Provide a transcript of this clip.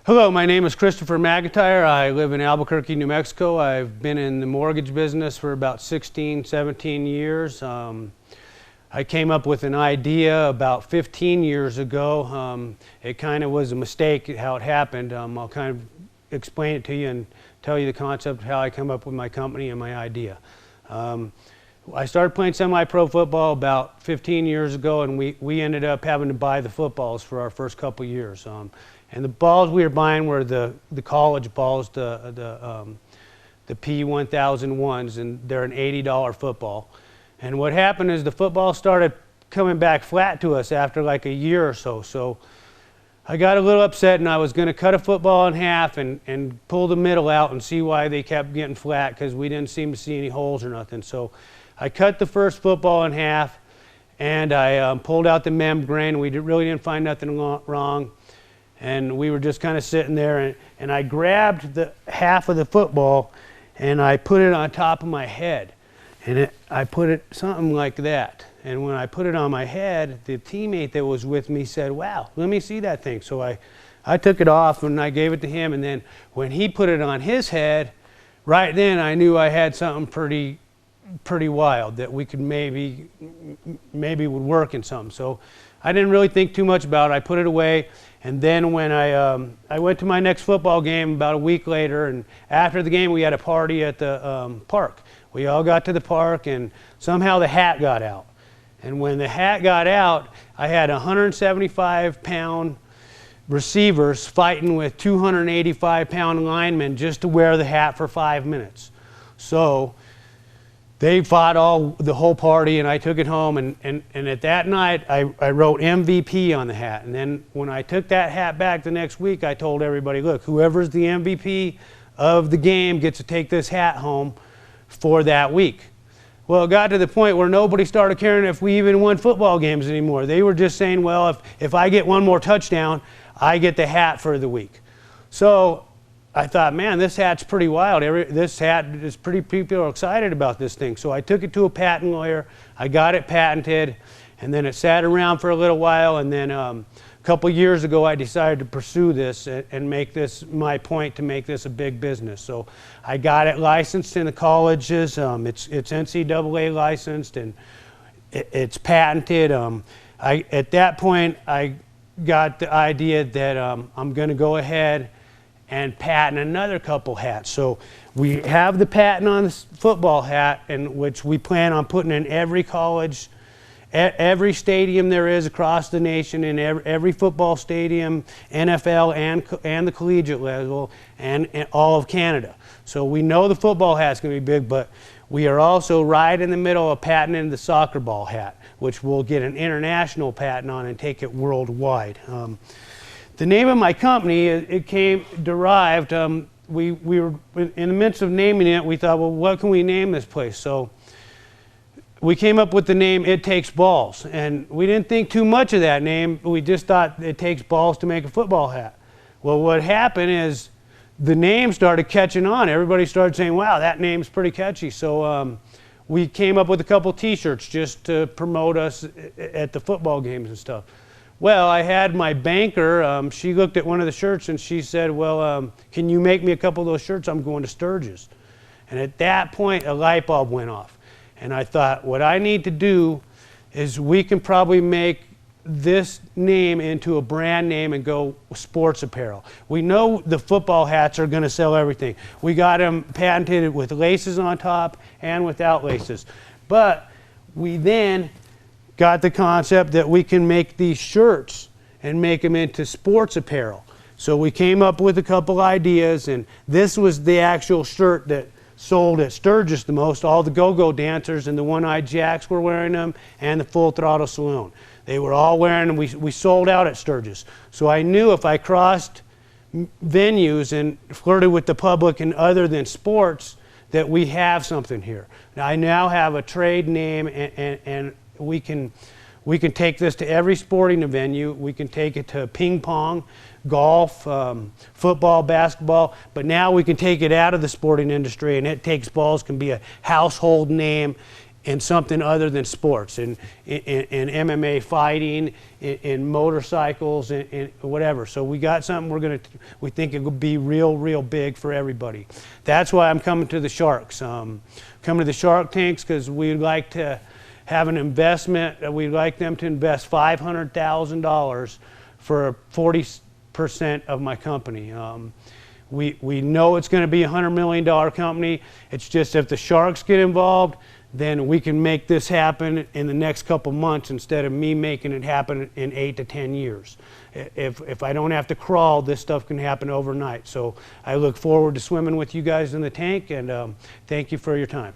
Hello, my name is Christopher McIntyre. I live in Albuquerque, New Mexico. I've been in the mortgage business for about 16, 17 years. I came up with an idea about 15 years ago. It kind of was a mistake how it happened. I'll kind of explain it to you and tell you the concept of how I come up with my company and my idea. I started playing semi-pro football about 15 years ago, and we ended up having to buy the footballs for our first couple years. And the balls we were buying were the college balls, the P1001s, and they're an $80 football. And what happened is the football started coming back flat to us after like a year or so. So I got a little upset, and I was going to cut a football in half and pull the middle out and see why they kept getting flat, because we didn't seem to see any holes or nothing. So I cut the first football in half, and I pulled out the membrane. We really didn't find nothing wrong. And we were just kind of sitting there, and I grabbed the half of the football and I put it on top of my head. And I put it something like that. And when I put it on my head, the teammate that was with me said, "Wow, let me see that thing." So I took it off and I gave it to him. And then when he put it on his head, right then I knew I had something pretty wild that we could maybe would work in something. So I didn't really think too much about it. I put it away. And then when I went to my next football game about a week later, and after the game we had a party at the park. We all got to the park, and somehow the hat got out. And when the hat got out, I had 175-pound receivers fighting with 285-pound linemen just to wear the hat for 5 minutes. So they fought the whole party, and I took it home, and at that night I wrote MVP on the hat. And then when I took that hat back the next week, I told everybody, look, whoever's the MVP of the game gets to take this hat home for that week. Well, it got to the point where nobody started caring if we even won football games anymore. They were just saying, well, if I get one more touchdown, I get the hat for the week. So I thought, man, this hat's pretty wild. This hat is people are excited about this thing. So I took it to a patent lawyer. I got it patented, and then it sat around for a little while. And then a couple years ago, I decided to pursue this and make this my point to make this a big business. So I got it licensed in the colleges. It's NCAA licensed, and it's patented. At that point, I got the idea that I'm going to go ahead and patent another couple hats. So we have the patent on the football hat, in which we plan on putting in every college, every stadium there is across the nation, in every football stadium, NFL and the collegiate level, and all of Canada. So we know the football hat's going to be big, but we are also right in the middle of patenting the soccer ball hat, which we'll get an international patent on and take it worldwide. The name of my company, derived, we were in the midst of naming it. We thought, well, what can we name this place? So we came up with the name It Takes Balls. And we didn't think too much of that name. We just thought it takes balls to make a football hat. Well, what happened is the name started catching on. Everybody started saying, wow, that name's pretty catchy. So we came up with a couple t-shirts just to promote us at the football games and stuff. Well, I had my banker, she looked at one of the shirts and she said, well, can you make me a couple of those shirts? I'm going to Sturgis. And at that point, a light bulb went off. And I thought, what I need to do is we can probably make this name into a brand name and go sports apparel. We know the football hats are going to sell everything. We got them patented with laces on top and without laces. But we then got the concept that we can make these shirts and make them into sports apparel. So we came up with a couple ideas, and this was the actual shirt that sold at Sturgis the most. All the go-go dancers and the One-Eyed Jacks were wearing them, and the Full Throttle Saloon. They were all wearing them. We sold out at Sturgis. So I knew if I crossed venues and flirted with the public and other than sports, that we have something here. Now, I now have a trade name, and we can take this to every sporting venue. We can take it to ping pong, golf, football, basketball, but now we can take it out of the sporting industry, and It Takes Balls can be a household name in something other than sports, in MMA fighting, in motorcycles, in whatever. So we got something we think it will be real big for everybody. That's why I'm coming to the Sharks. Coming to the Shark Tanks because we'd like to have an investment. We'd like them to invest $500,000 for 40% of my company. We know it's going to be a $100 million company. It's just if the Sharks get involved, then we can make this happen in the next couple months instead of me making it happen in 8 to 10 years. If I don't have to crawl, this stuff can happen overnight. So I look forward to swimming with you guys in the tank, and thank you for your time.